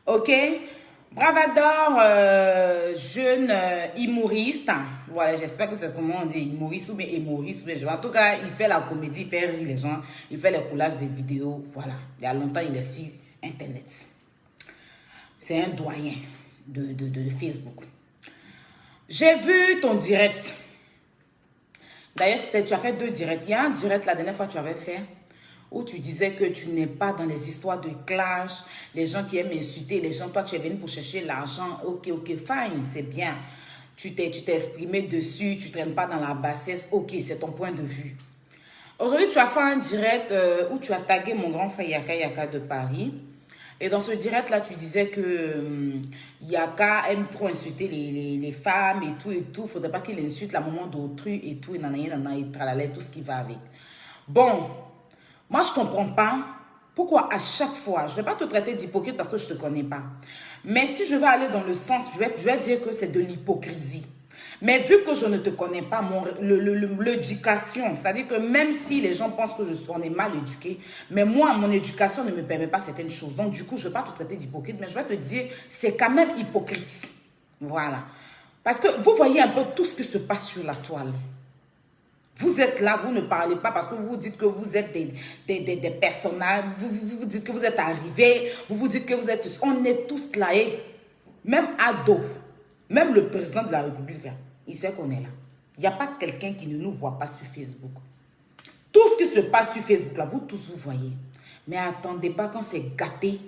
Ok? Bravador, jeune humoriste. Voilà, j'espère que c'est comment on dit, humoriste ou bien humoriste. En tout cas, il fait la comédie, il fait rire les gens, il fait les collages des vidéos. Voilà, il y a longtemps, il est sur Internet. C'est un doyen de Facebook. J'ai vu ton direct. D'ailleurs, tu as fait 2 directs. Il y a un direct la dernière fois que tu avais fait où tu disais que tu n'es pas dans les histoires de clash, les gens qui aiment insulter, les gens, toi tu es venu pour chercher l'argent, ok, fine, c'est bien. Tu t'es exprimé dessus, tu ne traînes pas dans la bassesse, ok, c'est ton point de vue. Aujourd'hui, tu as fait un direct où tu as tagué mon grand frère Yaka de Paris. Et dans ce direct-là, tu disais que Yaka aime trop insulter les femmes et tout. Il ne faudrait pas qu'il insulte la maman d'autrui et tout, et tralala, tout ce qui va avec. Bon, moi, je ne comprends pas pourquoi à chaque fois, je ne vais pas te traiter d'hypocrite parce que je ne te connais pas. Mais si je vais aller dans le sens, je vais dire que c'est de l'hypocrisie. Mais vu que je ne te connais pas, l'éducation, c'est-à-dire que même si les gens pensent que on est mal éduqué, mais moi, mon éducation ne me permet pas certaines choses. Donc, du coup, je ne vais pas te traiter d'hypocrite, mais je vais te dire, c'est quand même hypocrite. Voilà. Parce que vous voyez un peu tout ce qui se passe sur la toile. Vous êtes là, vous ne parlez pas parce que vous dites que vous êtes des personnages, vous dites que vous êtes arrivés, vous dites que vous êtes... On est tous là, et même ado, même le président de la République, là, il sait qu'on est là. Il n'y a pas quelqu'un qui ne nous voit pas sur Facebook. Tout ce qui se passe sur Facebook, là, vous tous, vous voyez. Mais attendez pas quand c'est gâté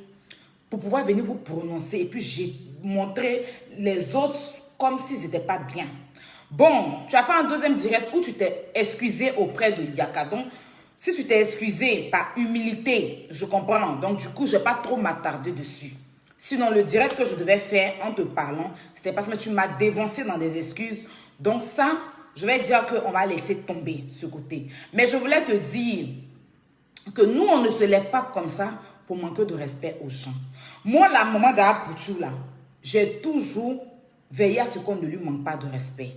pour pouvoir venir vous prononcer et puis j'ai montré les autres comme s'ils n'étaient pas bien. Bon, tu as fait un deuxième direct où tu t'es excusé auprès de Yaka. Donc, si tu t'es excusé par humilité, je comprends. Donc, du coup, je ne vais pas trop m'attarder dessus. Sinon, le direct que je devais faire en te parlant, c'était parce que tu m'as dévancé dans des excuses. Donc, ça, je vais dire qu'on va laisser tomber ce côté. Mais je voulais te dire que nous, on ne se lève pas comme ça pour manquer de respect aux gens. Moi, la maman d'Apouchou, là, j'ai toujours veillé à ce qu'on ne lui manque pas de respect.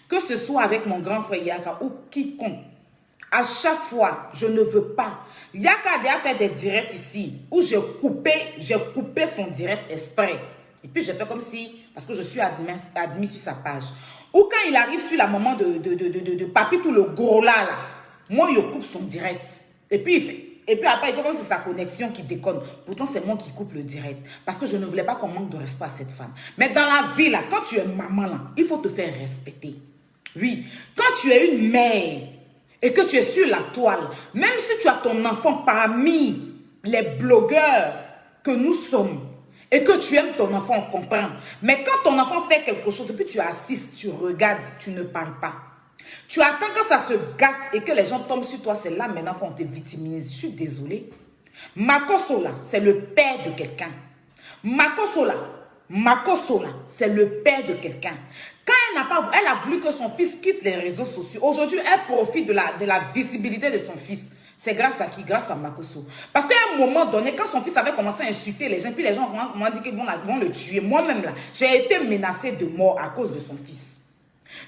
Que ce soit avec mon grand frère Yaka ou quiconque, à chaque fois, je ne veux pas. Yaka a déjà fait des directs ici où j'ai coupé son direct exprès. Et puis, j'ai fait comme si, parce que je suis admis sur sa page. Ou quand il arrive sur la maman de Papi, tout le gros là, moi, je coupe son direct. Et puis après, il fait comme si c'est sa connexion qui déconne. Pourtant, c'est moi qui coupe le direct. Parce que je ne voulais pas qu'on manque de respect à cette femme. Mais dans la vie, là, quand tu es maman, là, il faut te faire respecter. Oui. Quand tu es une mère et que tu es sur la toile, même si tu as ton enfant parmi les blogueurs que nous sommes, et que tu aimes ton enfant, on comprend. Mais quand ton enfant fait quelque chose, et puis tu assistes, tu regardes, tu ne parles pas. Tu attends que ça se gâte et que les gens tombent sur toi. C'est là maintenant qu'on te victimise. Je suis désolée. Makoso là, c'est le père de quelqu'un. Makoso là, c'est le père de quelqu'un. Quand elle a voulu que son fils quitte les réseaux sociaux, aujourd'hui, elle profite de la visibilité de son fils. C'est grâce à qui? Grâce à Makoso. Parce qu'à un moment donné, quand son fils avait commencé à insulter les gens, puis les gens m'ont dit qu'ils vont le tuer. Moi-même là, j'ai été menacée de mort à cause de son fils.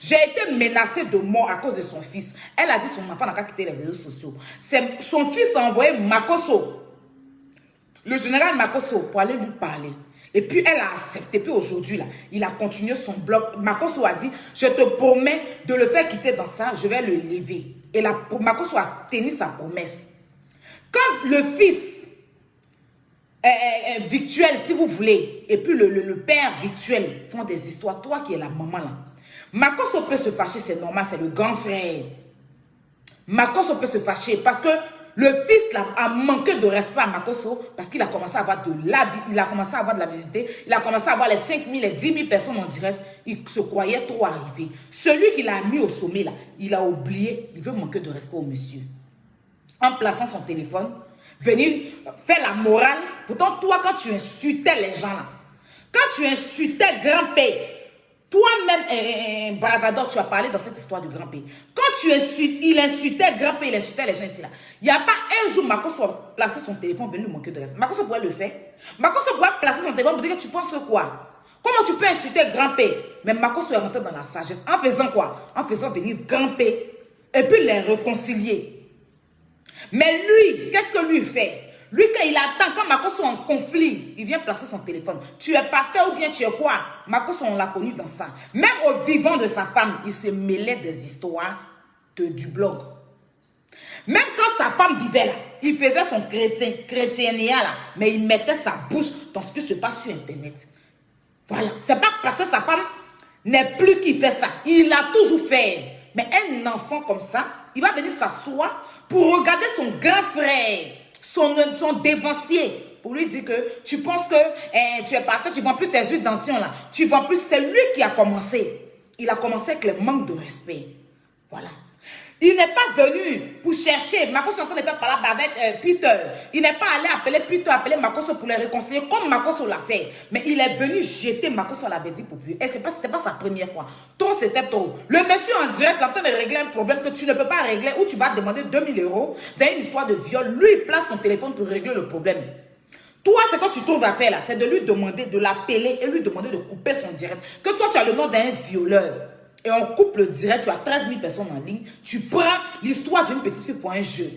J'ai été menacée de mort à cause de son fils. Elle a dit son enfant n'a qu'à quitter les réseaux sociaux. Son fils a envoyé Makoso, le général Makoso, pour aller lui parler. Et puis elle a accepté. Puis aujourd'hui, là, il a continué son blog. Makoso a dit, je te promets de le faire quitter dans ça, je vais le lever. Et Makoso a tenu sa promesse. Quand le fils virtuel, si vous voulez, et puis le père virtuel font des histoires, toi qui es la maman là, Makoso peut se fâcher, c'est normal, c'est le grand frère. Makoso peut se fâcher parce que le fils là, a manqué de respect à Makoso parce qu'il a commencé à avoir de la visite, il a commencé à avoir les 5 000, les 10 000 personnes en direct. Il se croyait trop arrivé. Celui qui l'a mis au sommet là, il a oublié, il veut manquer de respect au monsieur. En plaçant son téléphone, venir faire la morale. Pourtant, toi, quand tu insultais les gens là, quand tu insultais grand-père, toi-même, Bravador, tu as parlé dans cette histoire de grand-père. Quand il insultait grand-père, il insultait les gens ici là. Il n'y a pas un jour Makoso a placé son téléphone, venu lui manquer de respect. Makoso pourrait le faire. Makoso pourrait placer son téléphone pour dire que tu penses que quoi? Comment tu peux insulter grand-père? Mais Makoso est rentré dans la sagesse. En faisant quoi? En faisant venir grand-père et puis les réconcilier. Mais lui, qu'est-ce que lui fait? Lui, quand il attend, quand Makoso est en conflit, il vient placer son téléphone. Tu es pasteur ou bien tu es quoi? Makoso, on l'a connu dans ça. Même au vivant de sa femme, il se mêlait des histoires du blog. Même quand sa femme vivait là, il faisait son chrétiennéa là, mais il mettait sa bouche dans ce qui se passe sur Internet. Voilà. C'est pas parce que sa femme n'est plus qui fait ça. Il l'a toujours fait. Mais un enfant comme ça, il va venir s'asseoir pour regarder son grand frère, son dévancier, pour lui dire que tu penses que tu es pasteur, tu ne vends plus tes huiles d'ancien là. Tu vends plus, c'est lui qui a commencé. Il a commencé avec le manque de respect. Voilà. Il n'est pas venu pour chercher. Makoso est en train de faire parler avec Peter. Il n'est pas allé appeler Peter, appeler Makoso pour les réconcilier comme Makoso l'a fait. Mais il est venu jeter Makoso, l'avait dit pour lui. Et ce n'était pas sa première fois. Trop, c'était trop. Le monsieur en direct est en train de régler un problème que tu ne peux pas régler ou tu vas demander 2000 € dans une histoire de viol. Lui, il place son téléphone pour régler le problème. Toi, ce que tu trouves à faire là, c'est de lui demander, de l'appeler et lui demander de couper son direct. Que toi, tu as le nom d'un violeur. Et on coupe le direct, tu as 13 000 personnes en ligne. Tu prends l'histoire d'une petite fille pour un jeu.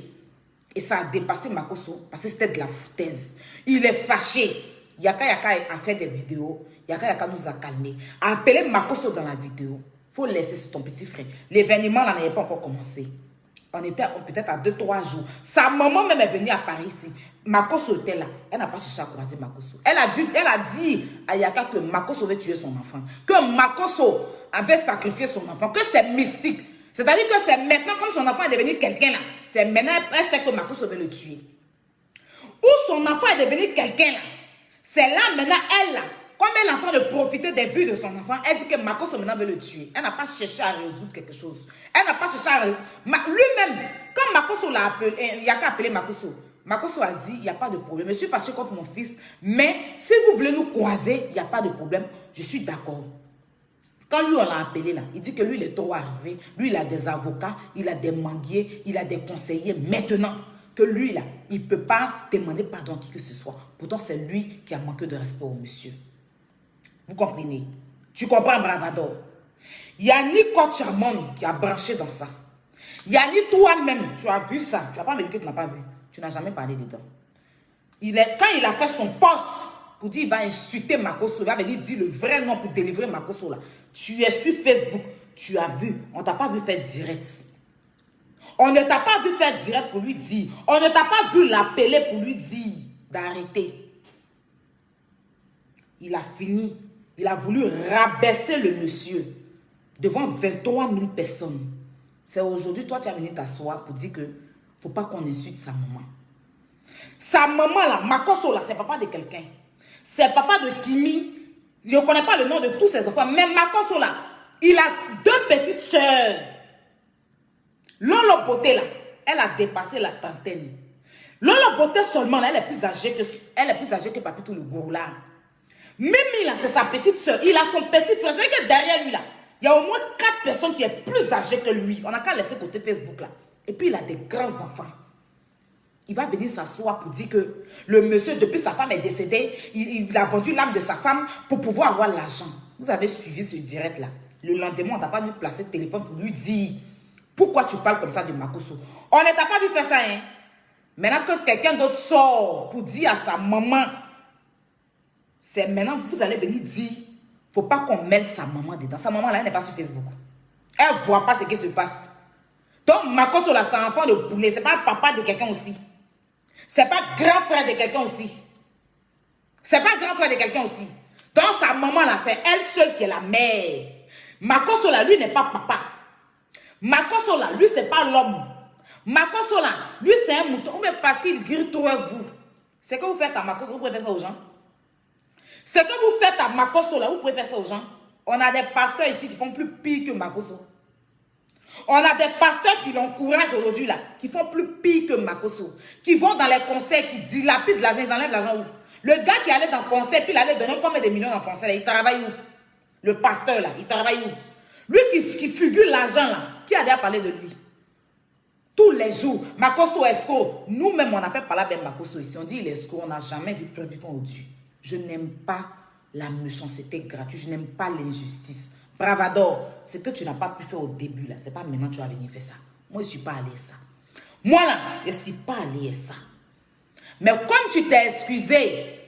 Et ça a dépassé Makoso parce que c'était de la foutaise. Il est fâché. Yaka a fait des vidéos. Yaka nous a calmés. A appelé Makoso dans la vidéo. Il faut laisser sur ton petit frère. L'événement là n'avait pas encore commencé. On était peut-être à 2-3 jours. Sa maman même est venue à Paris ici. Makoso était là. Elle n'a pas cherché à croiser Makoso. Elle a dit à Yaka que Makoso avait tué son enfant. Que Makoso avait sacrifié son enfant. Que c'est mystique. C'est-à-dire que c'est maintenant, comme son enfant est devenu quelqu'un là. C'est maintenant, elle sait que Makoso veut le tuer. Ou son enfant est devenu quelqu'un là. C'est là maintenant, elle là. Comme elle est en train de profiter des vues de son enfant, elle dit que Makoso maintenant veut le tuer. Elle n'a pas cherché à résoudre quelque chose. Elle n'a pas cherché à résoudre. Lui-même, quand Makoso l'a appelé, Yaka a appelé Makoso. Makoso a dit, il n'y a pas de problème. Je suis fâché contre mon fils, mais si vous voulez nous croiser, il n'y a pas de problème. Je suis d'accord. Quand lui, on l'a appelé là, il dit que lui, il est trop arrivé. Lui, il a des avocats, il a des manguiers, il a des conseillers. Maintenant, que lui là, il ne peut pas demander pardon à qui que ce soit. Pourtant, c'est lui qui a manqué de respect au monsieur. Vous comprenez? Tu comprends, Bravador? Il y a ni coach Amon qui a branché dans ça. Il y a ni toi-même, tu as vu ça. Tu n'as pas me dire que tu n'as pas vu. Tu n'as jamais parlé dedans. Quand il a fait son poste pour dire qu'il va insulter Makoso, il va venir dire le vrai nom pour délivrer Makoso là. Tu es sur Facebook, tu as vu. On ne t'a pas vu faire direct. On ne t'a pas vu faire direct pour lui dire. On ne t'a pas vu l'appeler pour lui dire d'arrêter. Il a fini. Il a voulu rabaisser le monsieur devant 23 000 personnes. C'est aujourd'hui, toi, tu as venu t'asseoir pour dire que ne faut pas qu'on insulte sa maman. Sa maman, là, Makoso, là, c'est papa de quelqu'un. C'est papa de Kimi. Je ne connais pas le nom de tous ses enfants. Mais Makoso, là, il a 2 petites sœurs. Lolo Boté, là, elle a dépassé la trentaine. Lolo Boté seulement, là, elle est plus âgée que Papito le gourou, là. Mimi, là, c'est sa petite soeur. Il a son petit frère. C'est que derrière lui, là, il y a au moins 4 personnes qui sont plus âgées que lui. On n'a qu'à laisser côté Facebook, là. Et puis, il a des grands enfants. Il va venir s'asseoir pour dire que le monsieur, depuis sa femme est décédée, il a vendu l'âme de sa femme pour pouvoir avoir l'argent. Vous avez suivi ce direct-là. Le lendemain, on n'a pas vu placer le téléphone pour lui dire pourquoi tu parles comme ça de Makoso. On ne t'a pas vu faire ça, hein. Maintenant que quelqu'un d'autre sort pour dire à sa maman, c'est maintenant que vous allez venir dire, il ne faut pas qu'on mêle sa maman dedans. Sa maman là, elle n'est pas sur Facebook. Elle ne voit pas ce qui se passe. Donc Makoso là, c'est un enfant de poulet. Ce n'est pas papa de quelqu'un aussi. Ce n'est pas grand frère de quelqu'un aussi. Ce n'est pas grand frère de quelqu'un aussi. Donc sa maman là, c'est elle seule qui est la mère. Makoso là, lui n'est pas papa. Makoso là, lui c'est pas l'homme. Makoso là, lui c'est un mouton. Ou même parce qu'il grille trop vous. C'est que vous faites à Makoso, vous pouvez faire ça aux gens. Ce que vous faites à Makoso là, vous pouvez faire ça aux gens. On a des pasteurs ici qui font plus pire que Makoso. On a des pasteurs qui l'encouragent aujourd'hui là, qui font plus pire que Makoso. Qui vont dans les concerts, qui dilapident l'argent, ils enlèvent l'argent où? Le gars qui allait dans le concert, puis il allait donner combien de millions dans le concert là, il travaille où? Le pasteur là, il travaille où? Lui qui figure l'argent là, qui a déjà parlé de lui? Tous les jours, Makoso escroc. Nous-mêmes, on a fait parler avec Makoso ici. On dit il est escroc, on n'a jamais vu preuve qu'on Dieu. Je n'aime pas la méchanceté gratuite. Je n'aime pas l'injustice. Bravador, ce que tu n'as pas pu faire au début, là, c'est pas maintenant que tu vas venir faire ça. Moi, je ne suis pas allé à ça. Moi, là, je ne suis pas allé à ça. Mais comme tu t'es excusé,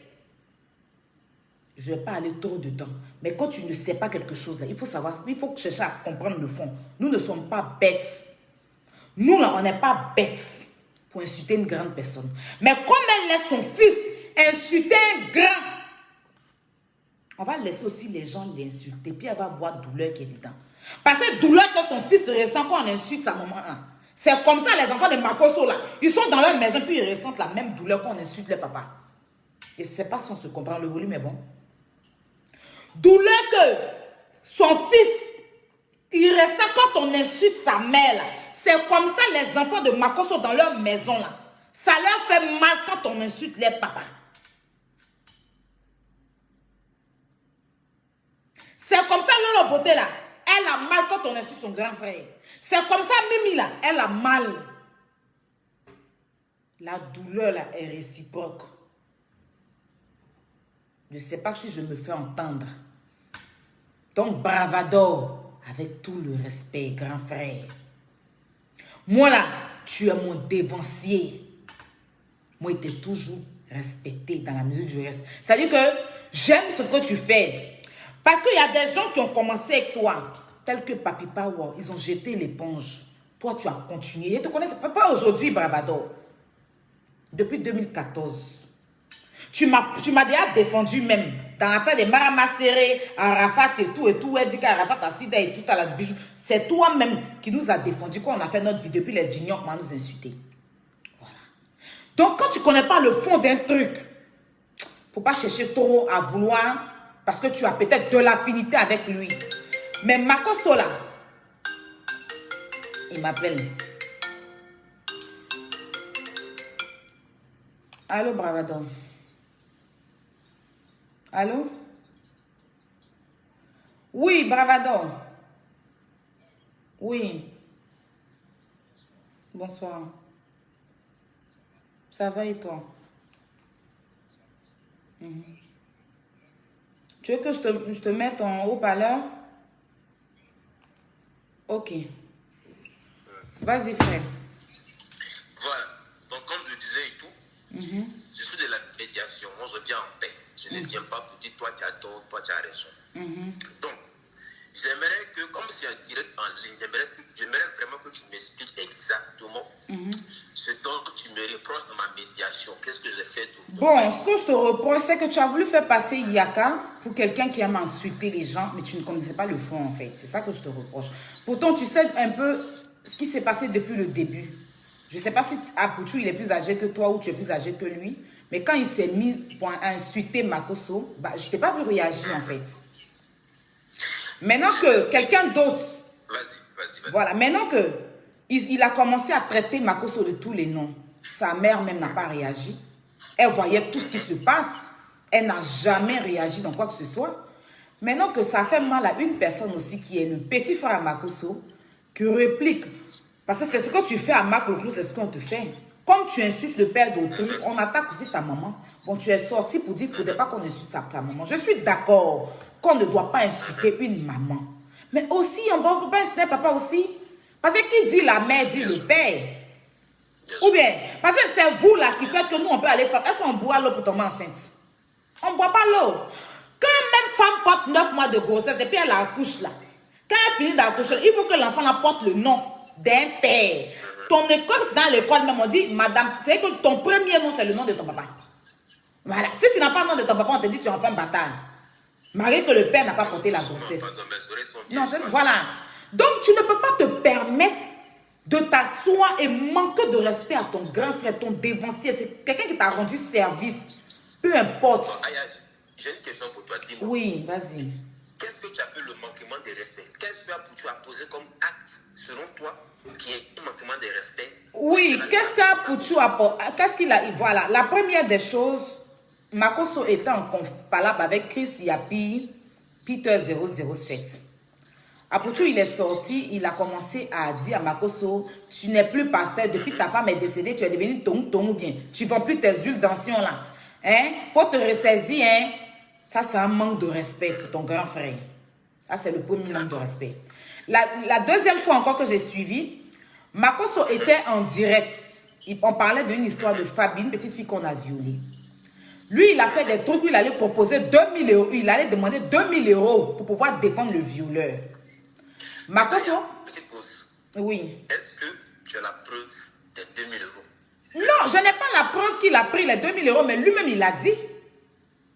je ne vais pas aller trop dedans. Mais quand tu ne sais pas quelque chose, là, il faut savoir, il faut chercher à comprendre le fond. Nous ne sommes pas bêtes. Nous, là, on n'est pas bêtes pour insulter une grande personne. Mais comme elle laisse son fils insulter un grand, on va laisser aussi les gens l'insulter. Puis elle va voir douleur qui est dedans. Parce que douleur que son fils ressent quand on insulte sa maman, là. C'est comme ça les enfants de Makosso, là. Ils sont dans leur maison, puis ils ressentent la même douleur quand on insulte les papas. Et c'est pas si on se comprend, le volume est bon. Douleur que son fils, il ressent quand on insulte sa mère, là. C'est comme ça les enfants de Makosso dans leur maison, là. Ça leur fait mal quand on insulte les papas. C'est comme ça Lolo Beauté, là. Elle a mal quand on insulte son grand frère. C'est comme ça Mimi, là. Elle a mal. La douleur, là, est réciproque. Je ne sais pas si je me fais entendre. Donc, bravador, avec tout le respect, grand frère. Moi, là, tu es mon dévancier. Moi, je t'ai toujours respecté dans la mesure du reste. C'est-à-dire que j'aime ce que tu fais. Parce qu'il y a des gens qui ont commencé avec toi, tels que Papi Power, ils ont jeté l'éponge. Toi, tu as continué. Je te connais, pas aujourd'hui, bravador. Depuis 2014. Tu m'as déjà défendu même. Dans l'affaire des Maramasséré, Arafat et tout, elle dit qu'Arafat a Sida et tout à la bijou. C'est toi-même qui nous a défendu quand on a fait notre vidéo, puis les juniors m'ont nous insulté. Voilà. Donc, quand tu ne connais pas le fond d'un truc, il ne faut pas chercher trop à vouloir, parce que tu as peut-être de l'affinité avec lui. Mais Makosso là, il m'appelle. Allô, bravador. Allô? Oui, bravador. Oui. Bonsoir. Ça va et toi? Tu veux que je te mette en haut-parleur? Ok. Vas-y, frère. Voilà. Donc, comme je disais et tout, je suis de la médiation. Moi, je viens en paix. Je ne viens pas pour dire toi tu as tort, toi tu as raison. Donc, j'aimerais que, comme c'est un direct en ligne, j'aimerais vraiment que tu m'expliques exactement ce dont tu me reproches dans ma médiation. Qu'est-ce que j'ai fait de bon? Ce que je te reproche, c'est que tu as voulu faire passer Yaka pour quelqu'un qui aime insulter les gens, mais tu ne connaissais pas le fond en fait. C'est ça que je te reproche. Pourtant, tu sais un peu ce qui s'est passé depuis le début. Je ne sais pas si Apouchou il est plus âgé que toi ou tu es plus âgé que lui. Mais quand il s'est mis pour insulter Makosso, bah, je ne t'ai pas vu réagir en fait. Maintenant que quelqu'un d'autre... Vas-y. Voilà, maintenant que il a commencé à traiter Makosso de tous les noms. Sa mère même n'a pas réagi. Elle voyait tout ce qui se passe. Elle n'a jamais réagi dans quoi que ce soit. Maintenant que ça fait mal à une personne aussi qui est le petit frère à Makosso, qui réplique. Parce que c'est ce que tu fais à Makosso, c'est ce qu'on te fait. Comme tu insultes le père d'autrui, on attaque aussi ta maman. Bon, tu es sorti pour dire qu'il ne faudrait pas qu'on insulte ta maman. Je suis d'accord qu'on ne doit pas insulter une maman. Mais aussi, on ne peut pas insulter papa aussi. Parce que qui dit la mère, dit le père. Ou bien, parce que c'est vous là qui faites que nous, on peut aller faire. Est-ce qu'on boit l'eau pour tomber enceinte? On ne boit pas l'eau. Quand même femme porte 9 mois de grossesse et puis elle accouche là. Quand elle finit d'accoucher, il faut que l'enfant porte le nom d'un père. Ton école, dans l'école même, on dit, madame, c'est que ton premier nom, c'est le nom de ton papa. Voilà. Si tu n'as pas le nom de ton papa, on te dit, tu es enfant bâtard. Malgré que le père n'a pas porté la grossesse. Non, voilà. Donc, tu ne peux pas te permettre de t'asseoir et manquer de respect à ton grand frère, ton dévancier. C'est quelqu'un qui t'a rendu service. Peu importe. J'ai une question pour toi, dis-moi. Oui, vas-y. Qu'est-ce que tu appelles le manquement de respect? Qu'est-ce que tu as posé comme acte, selon toi, qui est un manquement de respect? Oui, qu'est-ce qu'il a... Voilà, la première des choses, Makosso était en palabre avec Chris Yapi, Peter 007. Apouchou, il est sorti, il a commencé à dire à Makosso, tu n'es plus pasteur, depuis ta femme est décédée, tu es devenu tong ou bien, tu ne vends plus tes huiles d'ancien là. Hein? Faut te ressaisir, hein? Ça, c'est un manque de respect pour ton grand frère. Ça, c'est le premier manque de respect. La deuxième fois encore que j'ai suivi, Makosso était en direct On parlait d'une histoire de Fabi, une petite fille qu'on a violée. Lui, il a fait des trucs où il allait proposer 2000 euros. Il allait demander 2000 euros pour pouvoir défendre le violeur. Makosso? Petite pause. Oui. Est-ce que tu as la preuve des 2000 euros? Non, je n'ai pas la preuve qu'il a pris les 2000 euros, mais lui-même, il a dit.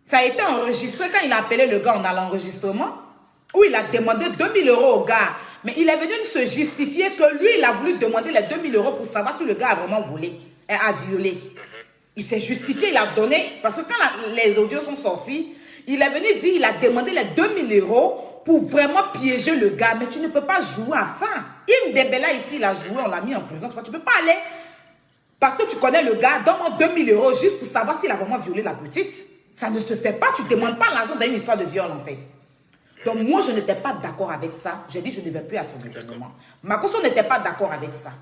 Ça a été enregistré quand il a appelé le gars, on a l'enregistrement, où il a demandé 2000 euros au gars. Mais il est venu se justifier que lui, il a voulu demander les 2000 euros pour savoir si le gars a vraiment volé, a violé. Il s'est justifié, il a donné, parce que quand les audios sont sortis, il est venu dire, il a demandé les 2000 euros pour vraiment piéger le gars. Mais tu ne peux pas jouer à ça. Im Debella ici, il a joué, on l'a mis en prison. Tu ne peux pas aller, parce que tu connais le gars, donne-moi 2000 euros juste pour savoir s'il a vraiment violé la petite. Ça ne se fait pas, tu ne demandes pas l'argent dans une histoire de viol en fait. Donc moi, je n'étais pas d'accord avec ça. J'ai dit, je ne vais plus à son événement. Makosso n'était pas d'accord avec ça.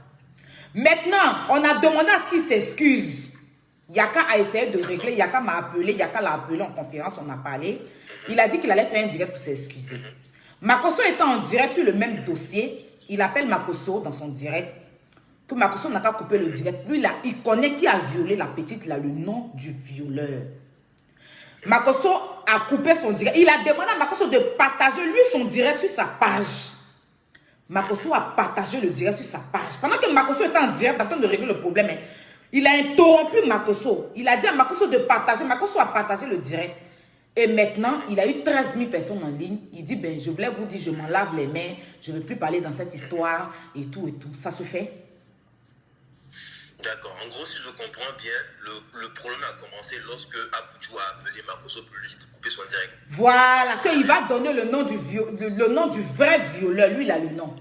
Maintenant, on a demandé à ce qu'il s'excuse. Yaka a essayé de régler, Yaka m'a appelé, Yaka l'a appelé en conférence, on a parlé. Il a dit qu'il allait faire un direct pour s'excuser. Makosso étant en direct sur le même dossier, il appelle Makosso dans son direct, que Makosso n'a qu'à couper le direct. Lui, là, il connaît qui a violé la petite, là, le nom du violeur. Makosso a coupé son direct. Il a demandé à Makosso de partager, lui, son direct sur sa page. Makosso a partagé le direct sur sa page. Pendant que Makosso était en direct, en train de régler le problème, il a interrompu Makosso. Il a dit à Makosso de partager. Makosso a partagé le direct. Et maintenant, il a eu 13 000 personnes en ligne. Il dit, ben, je voulais vous dire, je m'en lave les mains. Je ne veux plus parler dans cette histoire et tout et tout. Ça se fait? D'accord. En gros, si je comprends bien, le problème a commencé lorsque Apuchou a appelé Makosso pour lui couper son direct. Voilà, qu'il va donner le nom du vrai violeur. Lui, il a le nom.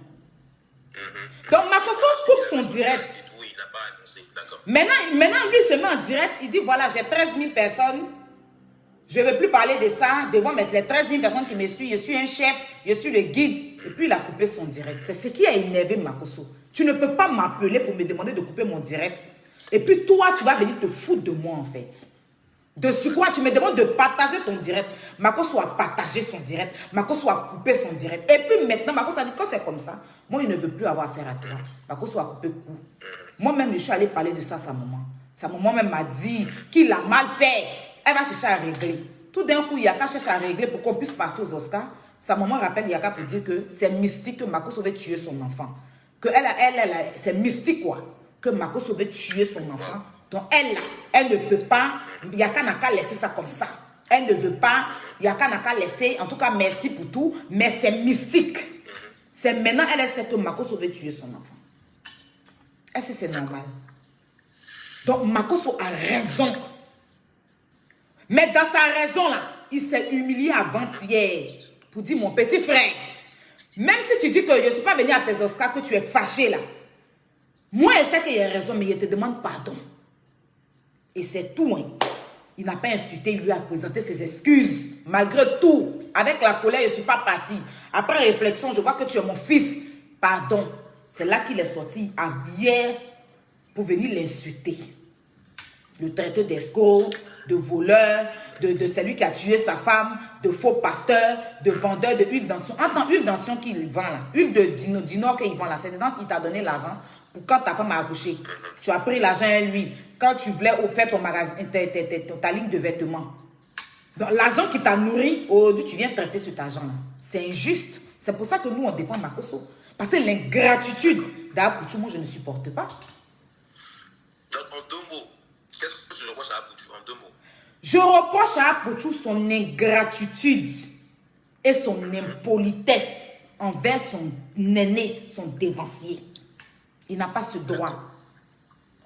Donc, Makosso coupe son direct. Oui, il n'a pas annoncé. D'accord. Maintenant, lui se met en direct. Il dit, voilà, j'ai 13 000 personnes. Je ne veux plus parler de ça. Devant mettre les 13 000 personnes qui me suivent. Je suis un chef. Je suis le guide. Et puis, il a coupé son direct. C'est ce qui a énervé Makosso. Tu ne peux pas m'appeler pour me demander de couper mon direct. Et puis, toi, tu vas venir te foutre de moi, en fait. De sur quoi tu me demandes de partager ton direct. Makosso a partagé son direct. Makosso a coupé son direct. Et puis maintenant, Makosso a dit, quand c'est comme ça, moi, il ne veut plus avoir affaire à toi. Makosso a coupé coup. Moi-même, je suis allée parler de ça à sa maman. Sa maman même m'a dit qu'il a mal fait. Elle va chercher à régler. Tout d'un coup, Yaka cherche à régler pour qu'on puisse partir aux Oscars. Sa maman rappelle Yaka pour dire que c'est mystique que Makosso veut tuer son enfant. Que c'est mystique quoi. Que Makosso veut tuer son enfant. Donc elle ne peut pas, Yaka n'a qu'à laisser ça comme ça. Elle ne veut pas, Yaka n'a qu'à laisser, en tout cas merci pour tout, mais c'est mystique. C'est maintenant elle sait que Makosso veut tuer son enfant. Est-ce que c'est normal? Donc Makosso a raison. Mais dans sa raison là, il s'est humilié avant-hier pour dire mon petit frère, même si tu dis que je ne suis pas venu à tes Oscars, que tu es fâché là, moi je sais qu'il a raison, mais il te demande pardon. Et c'est tout. Hein. Il n'a pas insulté, il lui a présenté ses excuses. Malgré tout, avec la colère, je ne suis pas parti. Après réflexion, je vois que tu es mon fils. Pardon. C'est là qu'il est sorti hier pour venir l'insulter. Le traiter d'escroc, de voleur, de celui qui a tué sa femme, de faux pasteur, de vendeur de huile d'encens. Attends, huile d'encens qu'il vend là. Huile de Dinor qu'il vend là. C'est dedans qu'il t'a donné l'argent pour quand ta femme a accouché. Tu as pris l'argent à lui. Quand tu voulais faire ton magasin, ta ligne de vêtements. Donc l'argent qui t'a nourri, aujourd'hui tu viens traiter cet argent-là. C'est injuste. C'est pour ça que nous on défend Makosso. Parce que l'ingratitude d'Apuchou, moi je ne supporte pas. Donc en 2 mots, qu'est-ce que tu reproches à Apuchou en 2 mots? Je reproche à Apuchou son ingratitude et son impolitesse envers son aîné, son dévancier. Il n'a pas ce droit.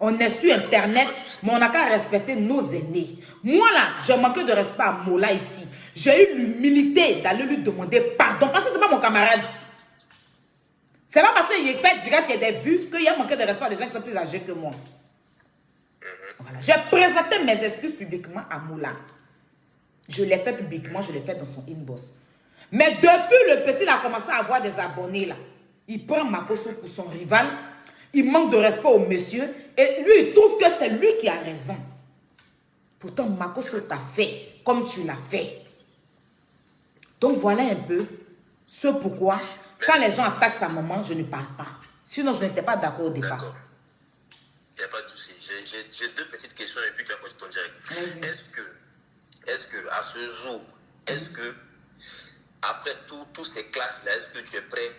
On est sur Internet, mais on n'a qu'à respecter nos aînés. Moi, là, j'ai manqué de respect à Mola ici. J'ai eu l'humilité d'aller lui demander pardon. Parce que ce n'est pas mon camarade. Ce n'est pas parce qu'il fait direct qu'il y a des vues qu'il y a manqué de respect à des gens qui sont plus âgés que moi. Voilà. J'ai présenté mes excuses publiquement à Mola. Je l'ai fait publiquement, je l'ai fait dans son inbox. Mais depuis le petit, il a commencé à avoir des abonnés, là. Il prend Makosso pour son rival. Il manque de respect au monsieur. Et lui, il trouve que c'est lui qui a raison. Pourtant, Makosso t'a fait comme tu l'as fait. Donc, voilà un peu ce pourquoi, quand les gens attaquent sa maman, je ne parle pas. Sinon, je n'étais pas d'accord au départ. D'accord. Il n'y a pas de souci. j'ai deux petites questions et puis tu as posé ton direct. Est-ce que à ce jour, est-ce que après tous ces classes-là, est-ce que tu es prêt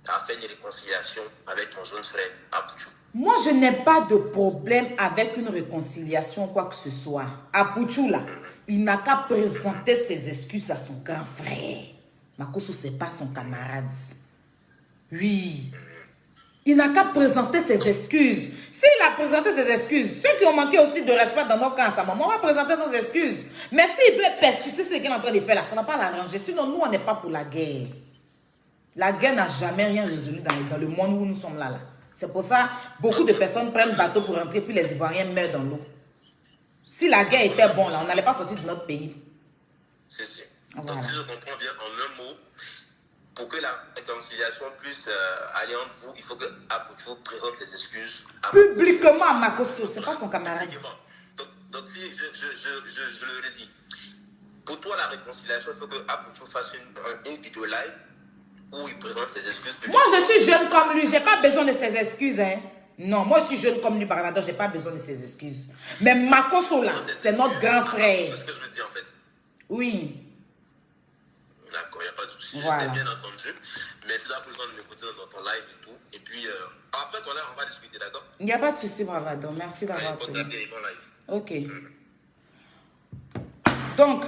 à faire une réconciliation avec ton jeune frère Apouchou? Moi, je n'ai pas de problème avec une réconciliation, quoi que ce soit. Apouchou, là, il n'a qu'à présenter ses excuses à son grand frère. Makosso, ce n'est pas son camarade. Oui. Il n'a qu'à présenter ses excuses. S'il a présenté ses excuses, ceux qui ont manqué aussi de respect dans nos cas à sa maman, on va présenter nos excuses. Mais s'il veut persister ce qu'il est en train de faire là, ça ne va pas l'arranger. Sinon, nous, on n'est pas pour la guerre. La guerre n'a jamais rien résolu dans le monde où nous sommes là. C'est pour ça beaucoup de personnes prennent bateau pour rentrer, puis les Ivoiriens meurent dans l'eau. Si la guerre était bonne, là, on n'allait pas sortir de notre pays. C'est sûr. Voilà. Donc, si je comprends bien, en un mot, pour que la réconciliation puisse aller entre vous, il faut que Apouchou présente ses excuses. Publiquement à Makosso, ce n'est pas son camarade. Donc si je le redis, pour toi, la réconciliation, il faut que Apouchou fasse une vidéo live où il présente ses excuses. Moi, je suis jeune comme lui, je n'ai pas besoin de ses excuses. Hein. Non, moi, je suis jeune comme lui, Bravador, je n'ai pas besoin de ses excuses. Mais Makosso, là, c'est notre grand frère. C'est ce que je veux dire, en fait. Oui. D'accord, il n'y a pas de souci. Voilà. J'ai bien entendu. Merci d'avoir pris le temps de m'écouter dans ton live et tout. Et puis, après ton live, on va discuter, d'accord? Il n'y a pas de souci, Bravador. Merci d'avoir appelé. Ok. Donc,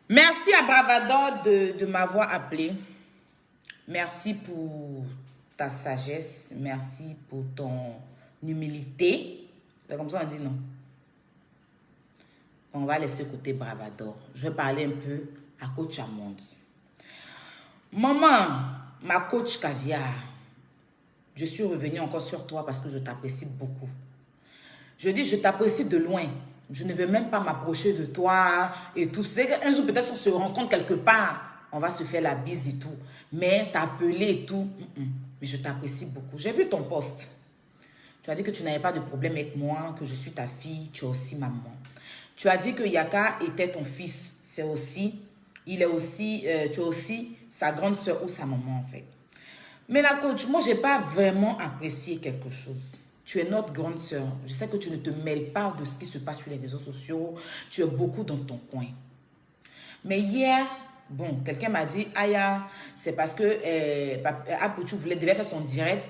merci à Bravador de m'avoir appelé. Merci pour ta sagesse. Merci pour ton humilité. C'est comme ça on dit non. On va laisser côté Bravador. Je vais parler un peu à Coach Amond. Maman, ma coach Caviar, je suis revenue encore sur toi parce que je t'apprécie beaucoup. Je dis, je t'apprécie de loin. Je ne veux même pas m'approcher de toi et tout. C'est qu'un jour, peut-être, on se rencontre quelque part. On va se faire la bise et tout. Mais t'appeler et tout. Mais je t'apprécie beaucoup. J'ai vu ton post. Tu as dit que tu n'avais pas de problème avec moi, que je suis ta fille. Tu es aussi maman. Tu as dit que Yaka était ton fils. C'est aussi... tu es aussi sa grande soeur ou sa maman, en fait. Mais la coach, moi, je n'ai pas vraiment apprécié quelque chose. Tu es notre grande soeur. Je sais que tu ne te mêles pas de ce qui se passe sur les réseaux sociaux. Tu es beaucoup dans ton coin. Mais hier, bon, quelqu'un m'a dit, Aya, c'est parce que Apouchou devait faire son direct,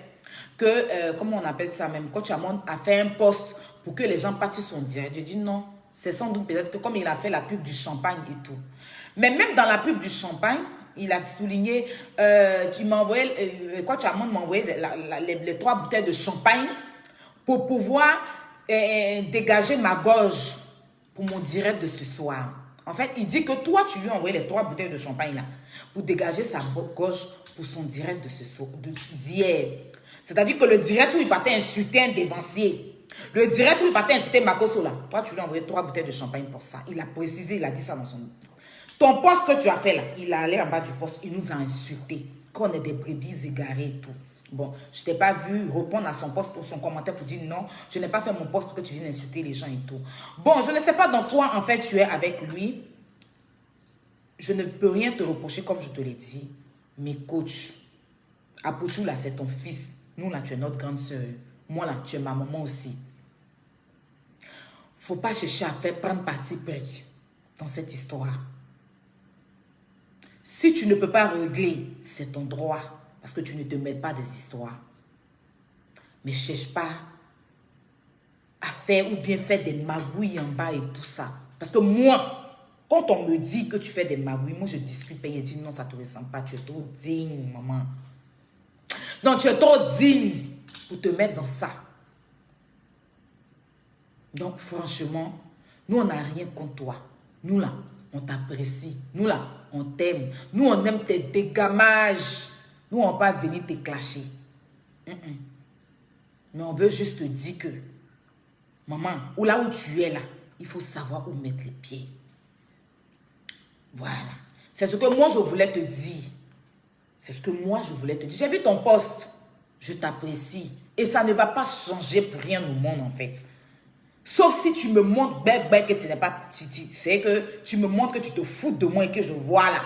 que, comment on appelle ça même, Coach Amond a fait un post pour que les gens partent sur son direct. J'ai dit non, c'est sans doute peut-être que comme il a fait la pub du champagne et tout. Mais même dans la pub du champagne, il a souligné, Coach Amond m'a envoyé les 3 bouteilles de champagne pour pouvoir dégager ma gorge pour mon direct de ce soir. En fait, il dit que toi, tu lui as envoyé les 3 bouteilles de champagne là pour dégager sa gorge pour son direct de ce soir, d'hier. C'est-à-dire que le direct où il partait insulter un dévancier, le direct où il partait insulter Makosso là, toi, tu lui as envoyé 3 bouteilles de champagne pour ça. Il a précisé, il a dit ça dans son... Ton poste que tu as fait là, il est allé en bas du poste, il nous a insultés, qu'on est des brebis égarées et tout. Bon, je t'ai pas vu répondre à son poste pour son commentaire pour dire non, je n'ai pas fait mon poste pour que tu viennes insulter les gens et tout. Bon, je ne sais pas dans quoi en fait tu es avec lui. Je ne peux rien te reprocher comme je te l'ai dit. Mais coach, Apouchou là c'est ton fils. Nous là tu es notre grande soeur. Moi là tu es ma maman aussi. Faut pas chercher à faire prendre parti pris dans cette histoire. Si tu ne peux pas régler, c'est ton droit. Parce que tu ne te mêles pas des histoires. Mais cherche pas à faire ou bien faire des magouilles en bas et tout ça. Parce que moi, quand on me dit que tu fais des magouilles, moi je discute et je dis non, ça ne te ressemble pas. Tu es trop digne, maman. Non, tu es trop digne pour te mettre dans ça. Donc franchement, nous on n'a rien contre toi. Nous là, on t'apprécie. Nous là, on t'aime. Nous on aime tes dégamages. Nous, on va pas venir te clasher. Mais on veut juste te dire que, maman, ou là où tu es là, il faut savoir où mettre les pieds. Voilà. C'est ce que moi, je voulais te dire. C'est ce que moi, je voulais te dire. J'ai vu ton post. Je t'apprécie. Et ça ne va pas changer pour rien au monde, en fait. Sauf si tu me montres que tu n'es pas petit. C'est que tu me montres que tu te fous de moi et que je vois là.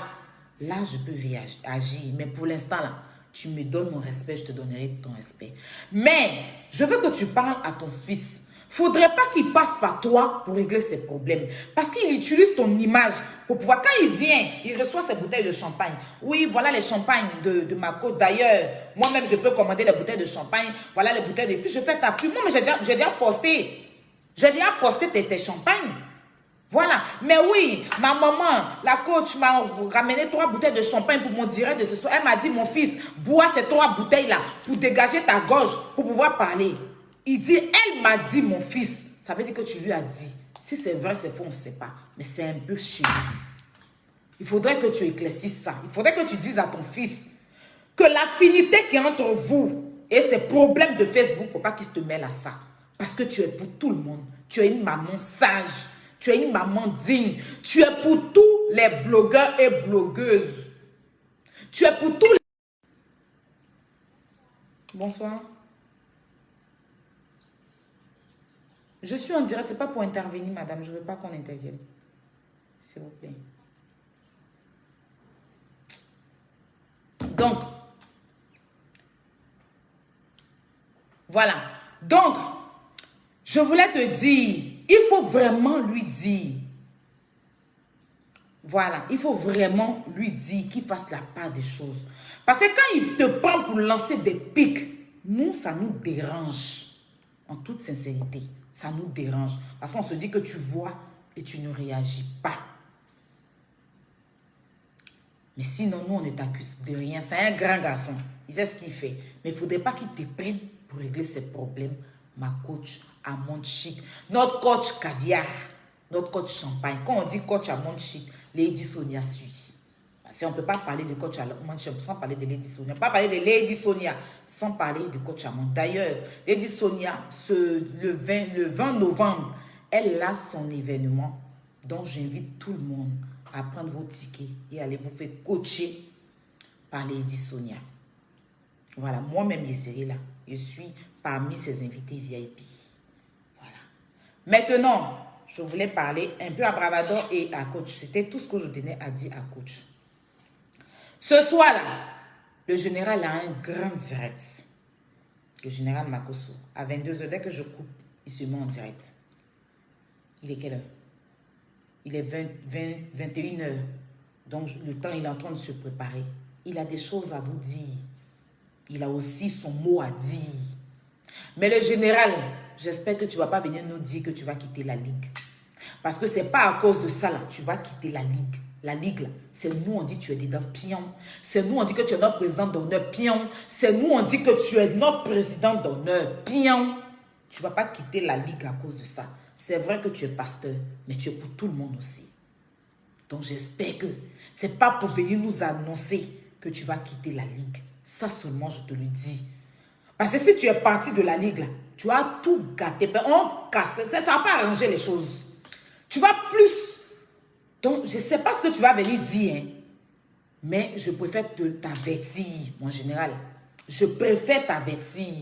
Là, je peux réagir. Mais pour l'instant, là, Tu me donnes mon respect, je te donnerai ton respect. Mais, je veux que tu parles à ton fils. Faudrait pas qu'il passe par toi pour régler ses problèmes. Parce qu'il utilise ton image pour pouvoir... Quand il vient, il reçoit ses bouteilles de champagne. Oui, voilà les champagnes de ma côte. D'ailleurs, moi-même, je peux commander les bouteilles de champagne. Voilà les bouteilles de... Puis je fais ta pub. Moi, mais j'ai déjà posté. J'ai déjà posté tes champagnes. Voilà. Mais oui, ma maman, la coach m'a ramené 3 bouteilles de champagne pour mon direct de ce soir. Elle m'a dit, mon fils, bois ces 3 bouteilles-là pour dégager ta gorge, pour pouvoir parler. Il dit, elle m'a dit, mon fils. Ça veut dire que tu lui as dit. Si c'est vrai, c'est faux, on ne sait pas. Mais c'est un peu chelou. Il faudrait que tu éclaircisses ça. Il faudrait que tu dises à ton fils que l'affinité qui est entre vous et ces problèmes de Facebook, il ne faut pas qu'il se mêle à ça. Parce que tu es pour tout le monde. Tu es une maman sage. Tu es une maman digne. Tu es pour tous les blogueurs et blogueuses. Tu es pour tous les... Bonsoir. Je suis en direct. Ce n'est pas pour intervenir, madame. Je ne veux pas qu'on intervienne. S'il vous plaît. Donc, voilà. Donc, je voulais te dire, il faut vraiment lui dire. Voilà, il faut vraiment lui dire qu'il fasse la part des choses. Parce que quand il te prend pour lancer des pics, nous, ça nous dérange. En toute sincérité, ça nous dérange. Parce qu'on se dit que tu vois et tu ne réagis pas. Mais sinon, nous, on ne t'accuse de rien. C'est un grand garçon. Il sait ce qu'il fait. Mais il ne faudrait pas qu'il te prenne pour régler ses problèmes. Ma coach à monde chic. Notre coach caviar. Notre coach champagne. Quand on dit coach à monde chic, Lady Sonia suit. Parce qu'on ne peut pas parler de coach à monde chic sans parler de Lady Sonia. On ne peut pas parler de Lady Sonia sans parler de coach à monde. D'ailleurs, Lady Sonia, le 20 novembre, elle a son événement. Donc, j'invite tout le monde à prendre vos tickets et aller vous faire coacher par Lady Sonia. Voilà, moi-même, je serai là. Je suis parmi ces invités VIP. Voilà. Maintenant, je voulais parler un peu à Bravador et à Coach. C'était tout ce que je tenais à dire à Coach. Ce soir-là, le général a un grand direct. Le général Makosso. À 22h, dès que je coupe, il se met en direct. Il est quelle heure? Il est 21h. Donc, le temps, il est en train de se préparer. Il a des choses à vous dire. Il a aussi son mot à dire. Mais le général, j'espère que tu ne vas pas venir nous dire que tu vas quitter la Ligue. Parce que ce n'est pas à cause de ça, là, tu vas quitter la Ligue. La Ligue, là, c'est nous, on dit que tu es dedans, pion. C'est nous, on dit que tu es notre président d'honneur, pion. C'est nous, on dit que tu es notre président d'honneur, pion. Tu ne vas pas quitter la Ligue à cause de ça. C'est vrai que tu es pasteur, mais tu es pour tout le monde aussi. Donc, j'espère que ce n'est pas pour venir nous annoncer que tu vas quitter la Ligue. Ça seulement, je te le dis. Parce que si tu es parti de la Ligue, là, tu as tout gâté. On casse. Ça ne va pas arranger les choses. Tu vas plus. Donc, je ne sais pas ce que tu vas venir dire. Hein, mais je préfère t'avertir, mon général. Je préfère t'avertir.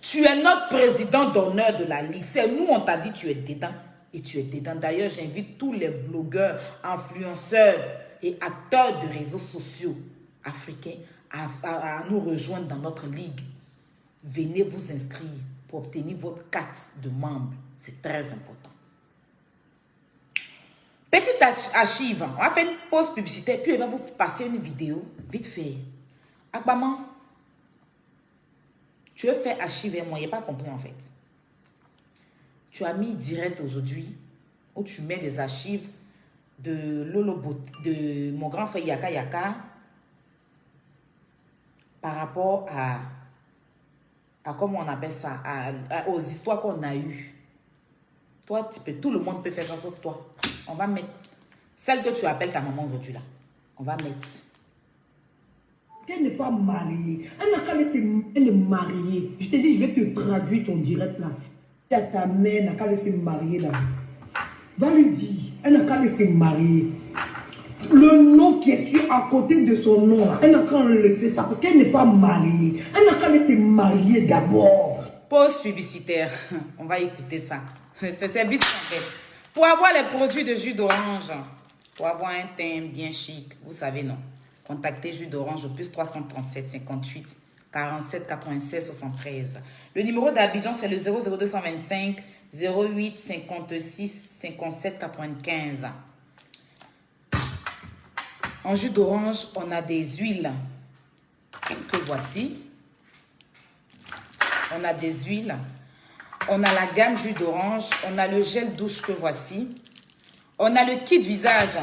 Tu es notre président d'honneur de la Ligue. C'est nous, on t'a dit tu es dedans. Et tu es dedans. D'ailleurs, j'invite tous les blogueurs, influenceurs et acteurs de réseaux sociaux africains à nous rejoindre dans notre ligue. Venez vous inscrire pour obtenir votre carte de membre. C'est très important. Petite archive. On va faire une pause publicitaire. Puis, elle va vous passer une vidéo. Vite fait. Akbaman, tu veux faire archive moi. Je n'ai pas compris en fait. Tu as mis direct aujourd'hui où tu mets des archives de Lolo, de mon grand frère Yaka Yaka par rapport à comment on appelle ça, aux histoires qu'on a eues. Toi, tout le monde peut faire ça sauf toi. On va mettre celle que tu appelles ta maman aujourd'hui là. On va mettre. Elle n'est pas mariée. Elle est mariée. Je t'ai dit, je vais te traduire ton direct là. Il y a ta mère, elle n'a qu'à laisser marier là. Va lui dire, elle n'a qu'à laisser marier. Le nom qui est sur à côté de son nom, elle n'a qu'à enlever ça parce qu'elle n'est pas mariée. Elle n'a qu'à laisser marier d'abord. Pause publicitaire. On va écouter ça. C'est vite en fait. Pour avoir les produits de jus d'orange, pour avoir un teint bien chic, vous savez non. Contactez Jus d'Orange au plus 337 58 47 96 73. Le numéro d'Abidjan, c'est le 00225 08 56 57 95. En jus d'orange, on a des huiles que voici. On a des huiles. On a la gamme jus d'orange. On a le gel douche que voici. On a le kit visage.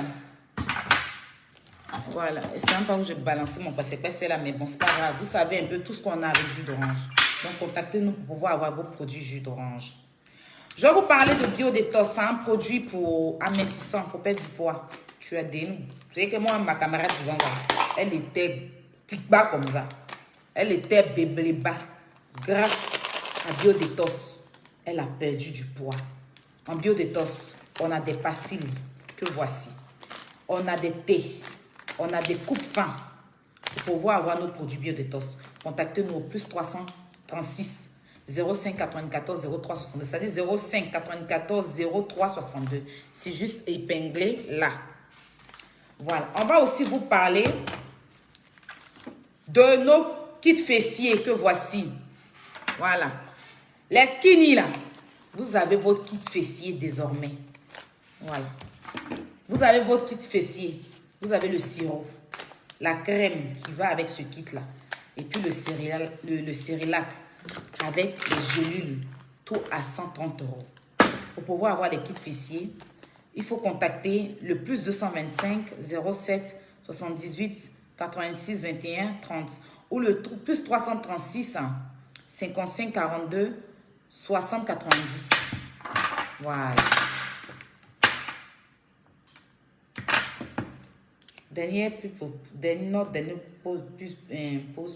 Voilà. Je ne sais même pas où je vais balancer mon passé là, mais bon, c'est pas grave. Vous savez un peu tout ce qu'on a avec jus d'orange. Donc, contactez-nous pour pouvoir avoir vos produits jus d'orange. Je vais vous parler de Biodétox. C'est un produit pour amincissant, pour perdre du poids. Tu as des... Vous savez que moi, ma camarade, elle était tic bas comme ça. Elle était bébé bas. Grâce à Biodétox, elle a perdu du poids. En Biodétox, on a des pastilles que voici. On a des thés. On a des coupes fins. Pour pouvoir avoir nos produits Biodétox, contactez-nous au plus 336 05 94 03 62. C'est-à-dire 05 94 03 62. C'est juste épinglé là. Voilà. On va aussi vous parler de nos kits fessiers que voici. Voilà. Les skinny là. Vous avez votre kit fessier désormais. Voilà. Vous avez votre kit fessier. Vous avez le sirop. La crème qui va avec ce kit là. Et puis le cérélac avec les gélules. Tout à 130 €. Pour pouvoir avoir les kits fessiers, il faut contacter le plus 225 07 78 86 21 30 ou le plus 336 55 42 60 90. Voilà. Dernière pause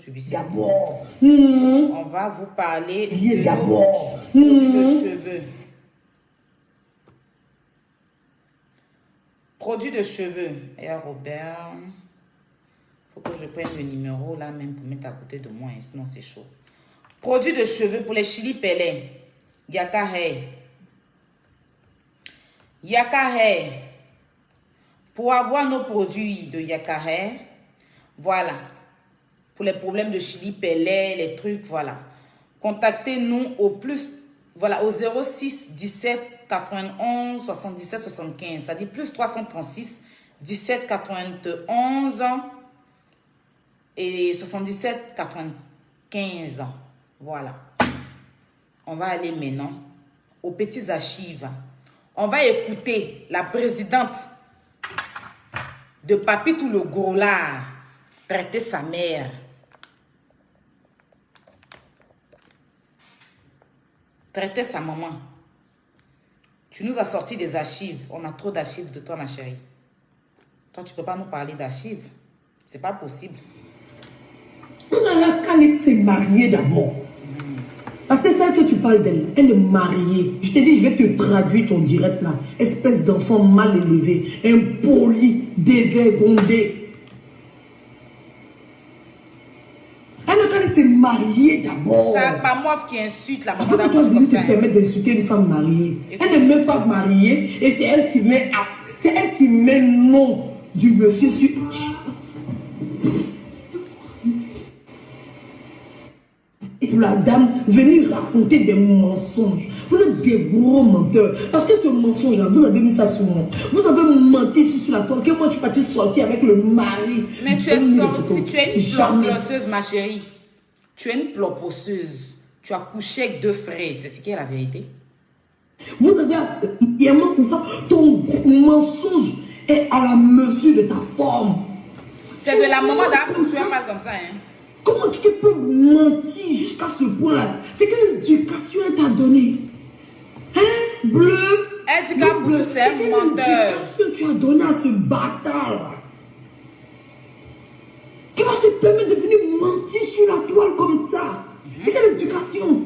publicitaire. On va vous parler de nos produits de cheveux. Produits de cheveux. Et Robert, il faut que je prenne le numéro là même pour mettre à côté de moi, hein, sinon c'est chaud. Produits de cheveux pour les chili pelés. Yaka Hair. Yaka Hair. Pour avoir nos produits de Yaka Hair, voilà. Pour les problèmes de chili pelés, les trucs, voilà. Contactez-nous au plus, voilà, au 06 17 91 77 75. C'est-à-dire plus 336 17 91 et 77 95. Voilà. On va aller maintenant aux petits archives. On va écouter la présidente de Papitou le gros là traiter sa mère. Traiter sa maman. Tu nous as sorti des archives. On a trop d'archives de toi, ma chérie. Toi, tu ne peux pas nous parler d'archives. C'est pas possible. Khaled s'est mariée d'abord. Parce que celle que tu parles d'elle, elle est mariée. Je t'ai dit, je vais te traduire ton direct là. Espèce d'enfant mal élevé, impoli, dévergondé. Elle s'est mariée d'abord. C'est pas moi qui insulte la maman d'abord. Pourquoi tu te permets d'insulter une femme mariée? Elle n'est même pas mariée et c'est elle qui met le nom du monsieur sur... Et pour la dame, venir raconter des mensonges. Vous êtes des gros menteurs. Parce que ce mensonge-là, vous avez mis ça sur moi. Vous avez menti ici sur la toile que moi je suis partie sortir avec le mari. Mais tu es sortie, tu es une plopposseuse, ma chérie. Tu es une plopposseuse. Tu as couché avec 2 frères. C'est ce qui est la vérité. Vous avez également pour ça, ton mensonge est à la mesure de ta forme. C'est de la maman d'âme que tu parles comme ça, hein. Comment tu peux mentir jusqu'à ce point-là? C'est quelle éducation elle t'a donnée? Hein? Bleu? Elle dit que c'est un menteur. Quelle éducation tu as donné à ce bâtard-là? Qui va se permettre de venir mentir sur la toile comme ça? C'est quelle éducation?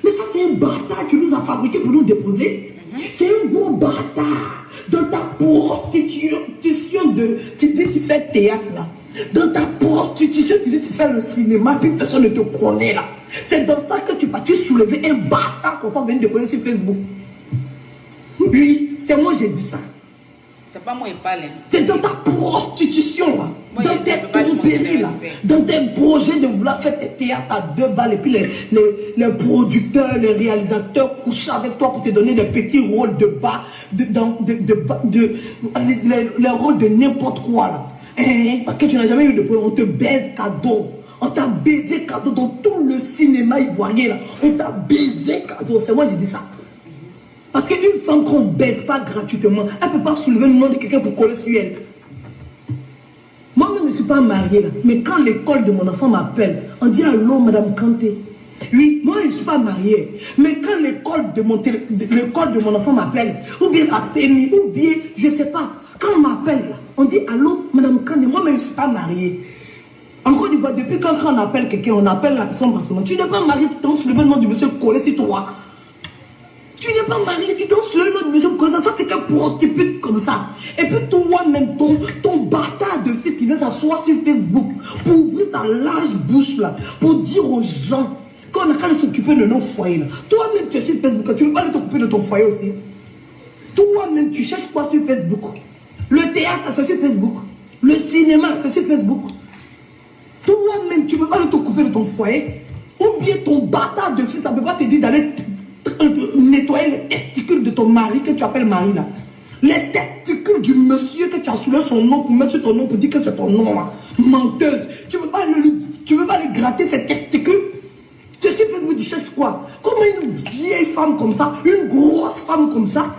Mais ça, c'est un bâtard que tu nous as fabriqué pour nous déposer. C'est un gros bâtard. Dans ta prostitution de... Tu dis tu fais théâtre là. Dans ta prostitution, tu dis tu fais le cinéma, puis personne ne te connaît là. C'est dans ça que tu vas soulever un bâtard qu'on s'en vient déposer sur Facebook. Oui, c'est moi j'ai dit ça. C'est pas moi qui parle. C'est dans ta prostitution là. Dans tes tournées baisé là, dans tes projets de vouloir faire tes théâtres à 2 balles et puis les producteurs, les réalisateurs couchent avec toi pour te donner des petits rôles de bas, les rôles de n'importe quoi là. Parce que tu n'as jamais eu de problème, on te baise cadeau. On t'a baisé cadeau dans tout le cinéma ivoirien là. On t'a baisé cadeau, c'est moi j'ai dit ça. Parce qu'une femme qu'on ne baise pas gratuitement, elle ne peut pas soulever le nom de quelqu'un pour coller sur elle. Moi-même, je ne suis pas mariée là. Mais quand l'école de mon enfant m'appelle, on dit allô, Madame Kanté. Oui, moi, je ne suis pas mariée. Mais quand l'école de mon enfant m'appelle, ou bien la PMI, ou bien, je ne sais pas, quand on m'appelle, on dit allô, Madame Kanté. Moi-même, je ne suis pas mariée. En Côte d'Ivoire, depuis quand on appelle quelqu'un, on appelle la personne par son nom. Tu n'es pas mariée, tu t'en souleves le nom du monsieur collé sur toi. Tu n'es pas marié, tu danses le nom de monsieur comme ça, c'est qu'un prostitue comme ça. Et puis toi-même, ton bâtard de fils qui vient s'asseoir sur Facebook pour ouvrir sa large bouche là, pour dire aux gens qu'on a qu'à s'occuper de nos foyers là. Toi-même, tu es sur Facebook, tu ne veux pas aller t'occuper de ton foyer aussi. Toi-même, tu cherches quoi sur Facebook? Le théâtre, c'est sur Facebook. Le cinéma, c'est sur Facebook. Toi-même, tu ne veux pas aller t'occuper de ton foyer. Ou bien ton bâtard de fils, ça ne peut pas te dire d'aller nettoyer les testicules de ton mari que tu appelles mari là. Les testicules du monsieur que tu as soulevé son nom pour mettre sur ton nom pour dire que c'est ton nom là. Menteuse. Tu veux pas aller gratter ses testicules? Tu sais, vous dites, cherche quoi? Comment une vieille femme comme ça, une grosse femme comme ça,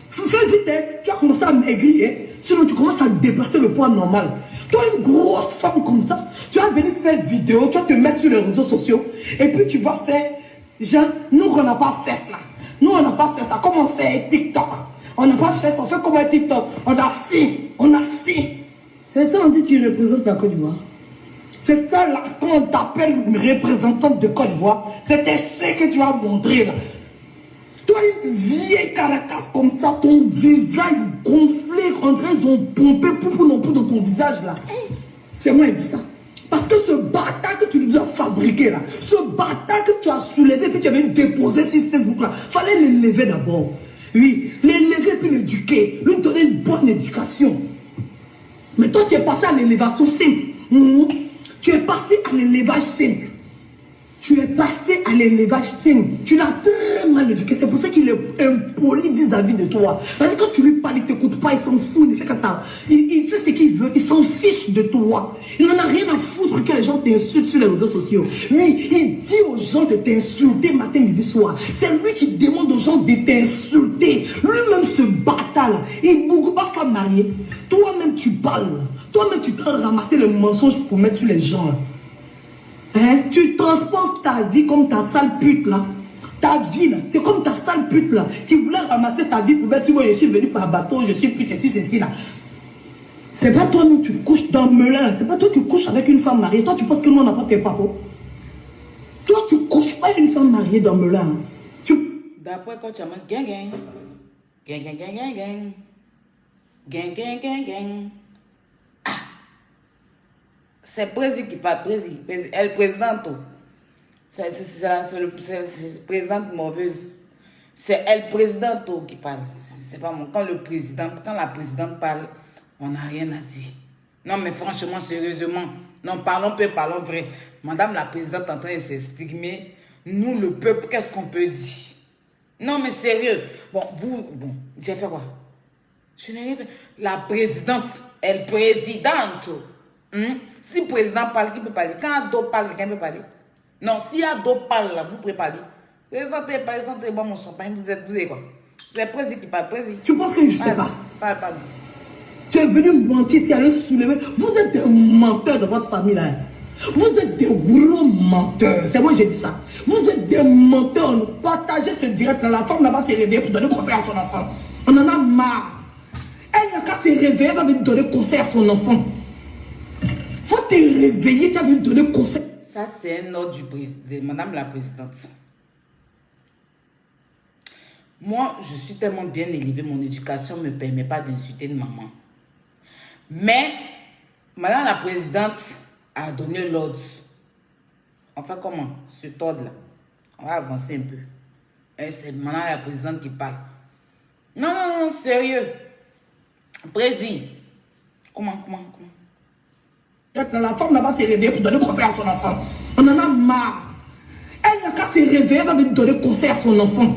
fais vite, hein, tu as commencé à maigrir, hein, sinon tu commences à dépasser le poids normal. Toi, une grosse femme comme ça, tu vas venir faire vidéo, tu vas te mettre sur les réseaux sociaux, et puis tu vas faire. Genre, nous, on n'a pas fait ça. Nous, on n'a pas fait ça. Comme on fait TikTok. On n'a pas fait ça. On fait comme un TikTok. On a si. On a si. C'est ça, on dit tu représentes la Côte d'Ivoire. C'est ça, là, quand on t'appelle représentante de Côte d'Ivoire, c'était ce que tu as montré, là. Toi, une vieille caracasse comme ça, ton visage gonflé, en train de pomper pour non plus dans ton visage, là. C'est moi qui dis ça. Parce que ce bâtard que tu nous as fabriqué là, ce bâtard que tu as soulevé et que tu avais déposé sur Facebook là, fallait l'élever d'abord. Oui, l'élever puis l'éduquer, lui donner une bonne éducation. Mais toi tu es passé à l'élévation simple. Tu es passé à l'élevage simple. Tu es passé à l'élevage simple. Tu l'as très mal éduqué. C'est pour ça qu'il est impoli vis-à-vis de toi. Parce que quand tu lui parles, il ne t'écoute pas, il s'en fout, il fait comme ça. Il fait ce qu'il veut, il s'en fiche de toi. Il n'en a rien à foutre que les gens t'insultent sur les réseaux sociaux. Lui, il dit aux gens de t'insulter matin, midi, soir. C'est lui qui demande aux gens de t'insulter. Lui-même, ce bâtard-là, il ne bouge pas femme mariée. Toi-même, tu parles. Toi-même, tu t'as ramassé les mensonges pour mettre sur les gens. Là. Hein? Tu transposes ta vie comme ta sale pute là. Ta vie là, c'est comme ta sale pute là, qui voulait ramasser sa vie pour mettre sur moi, je suis venu par bateau, je suis pute, ceci là. C'est pas toi nous tu couches dans Melun, c'est pas toi qui couches avec une femme mariée. Toi tu penses que nous on n'a pas tes papos. Toi tu couches pas avec une femme mariée dans Melun. D'après quand tu as dit gang gang. Gang gang gang gang gang. Gang gang gang gang. C'est Président qui parle, elle présidente. C'est présidente mauvaise. C'est elle présidente qui parle. C'est pas moi. Quand la présidente parle, on n'a rien à dire. Non mais franchement, sérieusement, non parlons peu, parlons vrai. Madame la présidente est en train de s'expliquer, mais nous le peuple, qu'est-ce qu'on peut dire? Non mais sérieux. Bon, j'ai fait quoi? Je n'ai rien fait. La présidente, elle présidente. Si le président parle, qui peut parler? Quand Ado parle, quelqu'un peut parler? Non, si Ado parle, là, vous pouvez parler. Présentez, bon, mon champagne, vous êtes quoi? C'est le président qui parle, président. Tu penses que je ne sais pas? Parle. Tu es venu mentir, si aller soulever. Vous êtes des menteurs de votre famille, là. Vous êtes des gros menteurs. C'est moi, j'ai dit ça. Vous êtes des menteurs. Partagez ce direct, là. La femme n'a pas se réveiller pour donner conseil à son enfant. On en a marre. Elle n'a qu'à se réveiller, elle va venir donner conseil à son enfant. Faut te réveiller, tu as vu donner conseil. Ça, c'est un ordre de Madame la Présidente. Moi, je suis tellement bien élevée, mon éducation ne me permet pas d'insulter une maman. Mais, Madame la Présidente a donné l'ordre. On fait comment? Cet ordre-là. On va avancer un peu. C'est Madame la Présidente qui parle. Non, sérieux. Président. Comment? La femme là-bas s'est réveillée pour donner conseil à son enfant. On en a marre. Elle n'a qu'à se réveiller, elle va donner conseil à son enfant.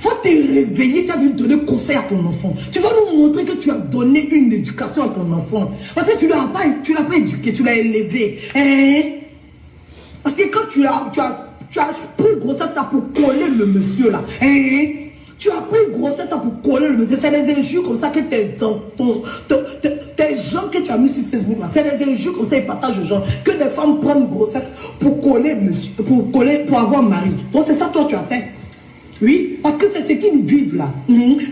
Faut te réveiller, tu as dû donner conseil à ton enfant. Tu vas nous montrer que tu as donné une éducation à ton enfant. Parce que tu ne l'as pas éduqué, tu l'as élevé. Hein? Parce que quand tu as pris grossesse là pour coller le monsieur là. Hein? Tu as pris grossesse là pour coller le monsieur. C'est des injures comme ça que tes enfants, tes gens que tu as mis sur Facebook là. C'est des injures comme ça, ils partagent aux gens. Que des femmes prennent grossesse pour coller monsieur, pour avoir un mari. Donc c'est ça toi tu as fait. Oui, parce que c'est ce qu'ils vivent là.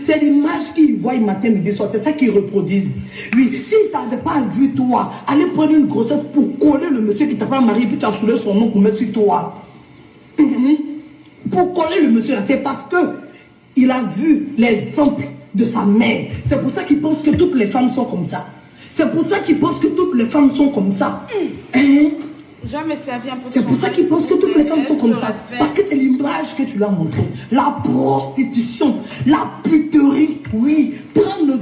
C'est l'image qu'ils voient matin, midi, soir. C'est ça qu'ils reproduisent. Oui, s'ils t'avaient pas vu toi, aller prendre une grossesse pour coller le monsieur qui t'a pas marié, puis tu as soulé son nom pour mettre sur toi. Pour coller le monsieur là, c'est parce que il a vu l'exemple de sa mère. C'est pour ça qu'il pense que toutes les femmes sont comme ça. C'est pour ça qu'il pense que toutes les femmes sont comme ça. C'est pour ça qu'ils pensent que toutes les femmes sont comme ça. Parce que c'est l'image que tu lui as montrée. La prostitution, la puterie, oui. Prendre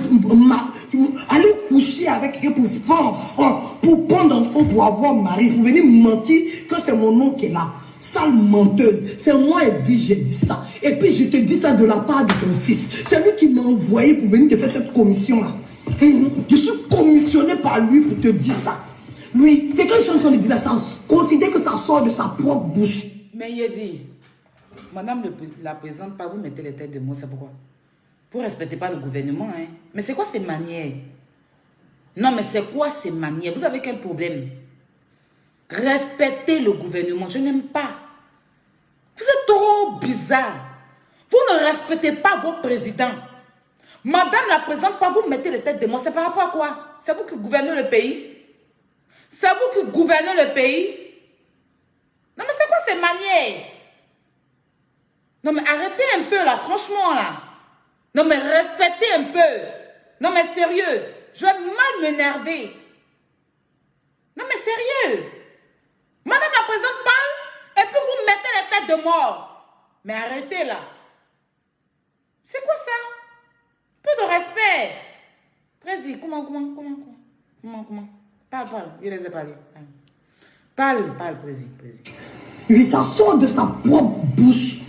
aller coucher avec quelqu'un pour faire enfant, pour prendre enfant, pour avoir mari, pour venir mentir que c'est mon nom qui est là. Sale menteuse. C'est moi, Evie, j'ai dit ça. Et puis je te dis ça de la part de ton fils. C'est lui qui m'a envoyé pour venir te faire cette commission-là. Je suis commissionné par lui pour te dire ça. Lui, c'est quelle chanson il dit là, ça considère que ça sort de sa propre bouche. Mais il a dit, Madame la Présidente, pas vous mettez les têtes de mots, c'est pourquoi? Vous ne respectez pas le gouvernement, hein? Mais c'est quoi ces manières? Non, mais c'est quoi ces manières? Vous avez quel problème? Respectez le gouvernement, je n'aime pas. Vous êtes trop bizarre. Vous ne respectez pas vos présidents. Madame la Présidente, pas vous mettez les têtes de mots, c'est par rapport à quoi? C'est vous qui gouvernez le pays? C'est vous qui gouvernez le pays? Non, mais c'est quoi ces manières? Non, mais arrêtez un peu, là, franchement, là. Non, mais respectez un peu. Non, mais sérieux. Je vais mal m'énerver. Non, mais sérieux. Madame la Présidente parle, et puis vous mettez les têtes de mort. Mais arrêtez, là. C'est quoi ça? Peu de respect. Président, comment? Parle, je les ai parlé. Parle, président. Oui, ça sort de sa propre bouche.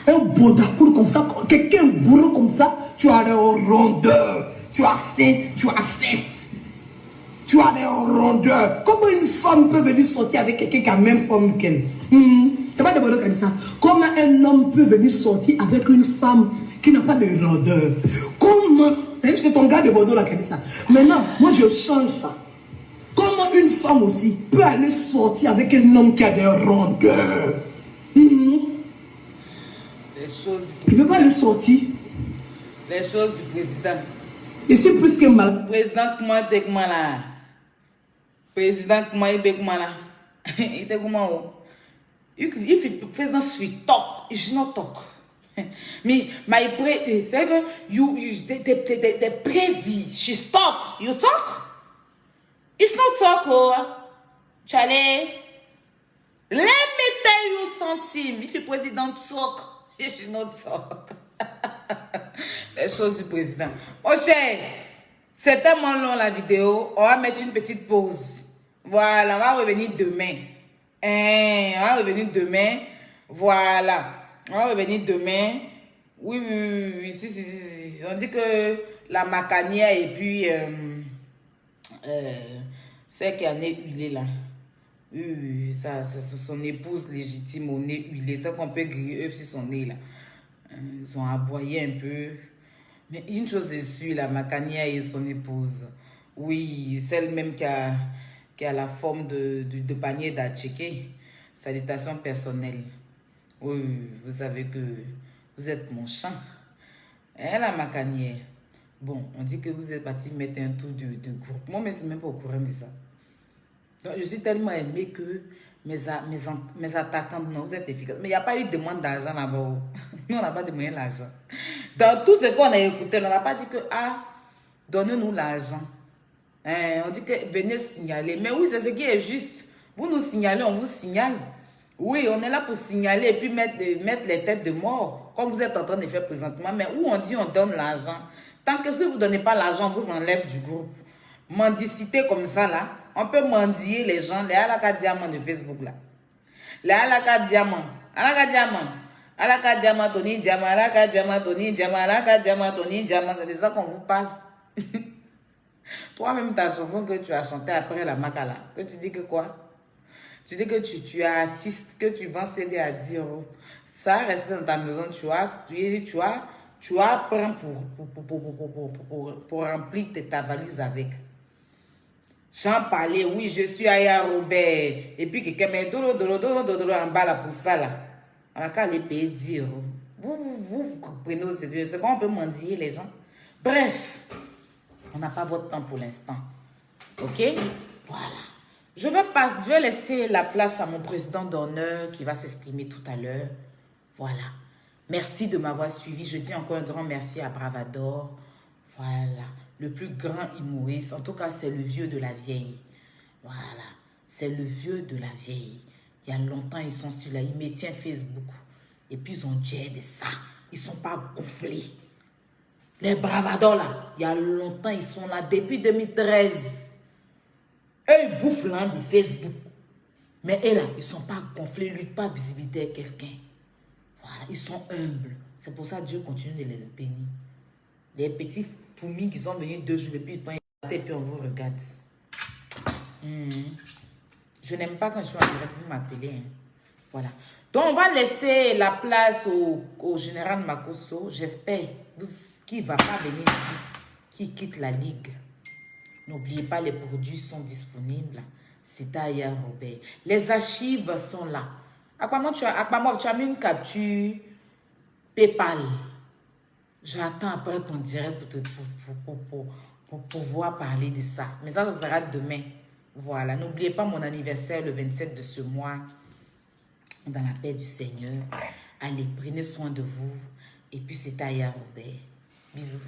Un bodakour comme ça, quelqu'un bourreau comme ça, tu as des rondeurs, tu as seins, tu as fesses, tu as des rondeurs. Comment une femme peut venir sortir avec quelqu'un qui a la même forme qu'elle? C'est pas des Bordeaux qui a dit ça. Comment un homme peut venir sortir avec une femme qui n'a pas de rondeur? Comment? C'est ton gars de Bordeaux là qui a dit ça. Maintenant, moi je change ça. Comment une femme aussi peut aller sortir avec un homme qui a des rondeurs? Les choses du président. Il ne peut pas aller sortir. Les choses du président. Et c'est plus que mal. Président, comment t'es comment là? Président, comment il est comment là? Il était comment? If president should talk, he should not talk. Mais c'est que the president should talk. You talk? It's not talk, oh. Charlie. Let me tell you something. If the president talk, he should not talk. Les choses du président. Mon cher, c'est tellement long la vidéo. On va mettre une petite pause. Voilà, on va revenir demain. On va revenir demain. Voilà. On va revenir demain. Oui. Si. On dit que la macanière et puis celle qui a nez huilé là. Oui, ça c'est son épouse légitime au nez huilé. C'est qu'on peut griller sur son nez là. Ils ont aboyé un peu. Mais une chose est sûre, la macanière et son épouse. Oui, celle même qui a la forme de panier d'Atchéké. Salutations personnelles. Oui, vous savez que vous êtes mon champ. Et la macanière. Bon, on dit que vous êtes parti mettre un tour de groupe. Moi, mais je ne suis même pas au courant de ça. Donc, je suis tellement aimé que mes attaquants, non, vous êtes efficaces. Mais il n'y a pas eu de demande d'argent là-bas. Nous, on n'a pas demandé l'argent. Dans tout ce qu'on a écouté, on n'a pas dit que, donnez-nous l'argent. On dit que venez signaler. Mais oui, c'est ce qui est juste. Vous nous signalez, on vous signale. Oui, on est là pour signaler et puis mettre les têtes de mort, comme vous êtes en train de faire présentement. Mais où on dit on donne l'argent. Tant que si vous ne donnez pas l'argent, on vous enlève du groupe. Mendicité comme ça, là. On peut mendier les gens. Les alaka diamants de Facebook, là. Les alaka diamants. Alaka diamant. Alaka diamant, Tony diamant. Alaka diamant, Tony diamant. Alaka diamant, Tony diamant. C'est de ça qu'on vous parle. Toi-même, ta chanson que tu as chantée après la Makala. Que tu dis que quoi? Tu dis que tu es artiste, que tu vends CD à 10 €. Ça reste dans ta maison, tu as pris pour remplir ta valise avec. J'en parlais, oui, je suis Aya Robert. Et puis quelqu'un met dolo en bas là pour ça là. On a qu'à les payer 10 €. Vous prenez au sérieux. C'est qu'on peut mendier les gens. Bref, on n'a pas votre temps pour l'instant. Ok? Voilà. Je vais laisser la place à mon président d'honneur qui va s'exprimer tout à l'heure. Voilà. Merci de m'avoir suivi. Je dis encore un grand merci à Bravador. Voilà. Le plus grand humoriste. En tout cas, c'est le vieux de la vieille. Voilà. C'est le vieux de la vieille. Il y a longtemps, ils sont sur là. Ils me tiennent Facebook. Et puis, ils ont dit de ça. Ils ne sont pas gonflés. Les Bravador, là, il y a longtemps, ils sont là. Depuis 2013. Eux, ils bouffent l'un du Facebook. Mais eux, là, ils ne sont pas gonflés. Ils ne luttent pas visibilité à quelqu'un. Voilà, ils sont humbles. C'est pour ça que Dieu continue de les bénir. Les petits fourmis qui sont venus 2 jours et puis ils prennent et puis on vous regarde. Je n'aime pas quand je suis en direct, vous m'appelez. Hein. Voilà. Donc, on va laisser la place au général Makosso. J'espère qu'il ne va pas venir ici, qu'il quitte la ligue. N'oubliez pas, les produits sont disponibles. C'est à Aya Robert. Les archives sont là. Aquamov, tu as mis une capture PayPal. J'attends après ton direct pour pouvoir parler de ça. Mais ça sera demain. Voilà. N'oubliez pas mon anniversaire le 27 de ce mois. Dans la paix du Seigneur. Allez, prenez soin de vous. Et puis c'est Aya Robert. Bisous.